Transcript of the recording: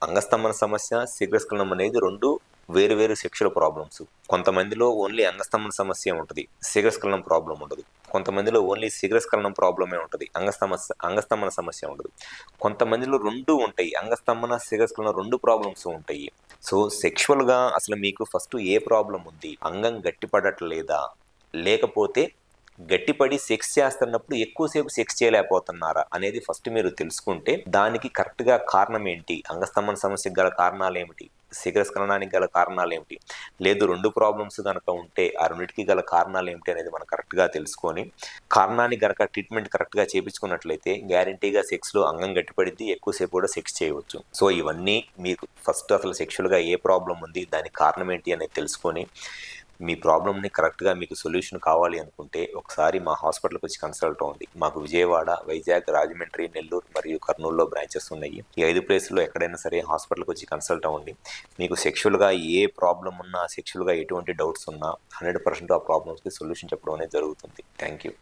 అంగస్తంభన సమస్య, శీఘ్రస్ఖలనం అనేది 2 వేరు వేరు సెక్షువల్ ప్రాబ్లమ్స్. కొంతమందిలో ఓన్లీ అంగస్తంభన సమస్యే ఉంటది. శీఘ్రస్ఖలనం ప్రాబ్లమ్ ఉండదు. కొంతమందిలో ఓన్లీ శీఘ్రస్ఖలనం ప్రాబ్లమే ఉంటది. అంగస్తంభన సమస్య ఉండదు. కొంతమందిలో 2 ఉంటాయి. అంగస్తంభన, శీఘ్రస్ఖలనం 2 ప్రాబ్లమ్స్ ఉంటాయి. సో, సెక్షువల్‌గా అసలు మీకు ఫస్ట్ ఏ ప్రాబ్లమ్ ఉంది? అంగం గట్టిపడట్లేదా? లేకపోతే గట్టిపడి సెక్స్ చేస్తున్నప్పుడు ఎక్కువసేపు సెక్స్ చేయలేకపోతున్నారా అనేది ఫస్ట్ మీరు తెలుసుకుంటే దానికి కరెక్ట్‌గా కారణం ఏంటి? అంగస్తంభన సమస్యకు గల కారణాలేమిటి? శీఘ్రస్ఖలనానికి గల కారణాలేమిటి? లేదు 2 ప్రాబ్లమ్స్ గనక ఉంటే ఆ రెండిటికి గల కారణాలేమిటి అనేది మనం కరెక్ట్‌గా తెలుసుకొని, కారణానికి గనక ట్రీట్మెంట్ కరెక్ట్‌గా చేపించుకున్నట్లయితే గ్యారంటీగా సెక్స్‌లో అంగం గట్టిపడిద్ది. ఎక్కువసేపు కూడా సెక్స్ చేయవచ్చు. సో, ఇవన్నీ మీకు ఫస్ట్ అసలు సెక్షువల్‌గా ఏ ప్రాబ్లమ్ ఉంది? దానికి కారణం ఏంటి అనేది తెలుసుకొని, మీ ప్రాబ్లమ్‌ని కరెక్ట్‌గా మీకు సొల్యూషన్ కావాలి అనుకుంటే ఒకసారి మా హాస్పిటల్‌కి వచ్చి కన్సల్ట్ అవ్వండి. మాకు విజయవాడ, వైజాగ్, రాజమండ్రి, నెల్లూరు మరియు కర్నూలులో బ్రాంచెస్ ఉన్నాయి. ఈ 5 ప్లేసుల్లో ఎక్కడైనా సరే హాస్పిటల్‌కి వచ్చి కన్సల్ట్ అవ్వండి. మీకు సెక్షువల్‌గా ఏ ప్రాబ్లమ్ ఉన్నా, సెక్షువల్‌గా ఎటువంటి డౌట్స్ ఉన్నా 100% ఆ ప్రాబ్లమ్స్‌కి సొల్యూషన్ చెప్పడం అనేది జరుగుతుంది. Thank you.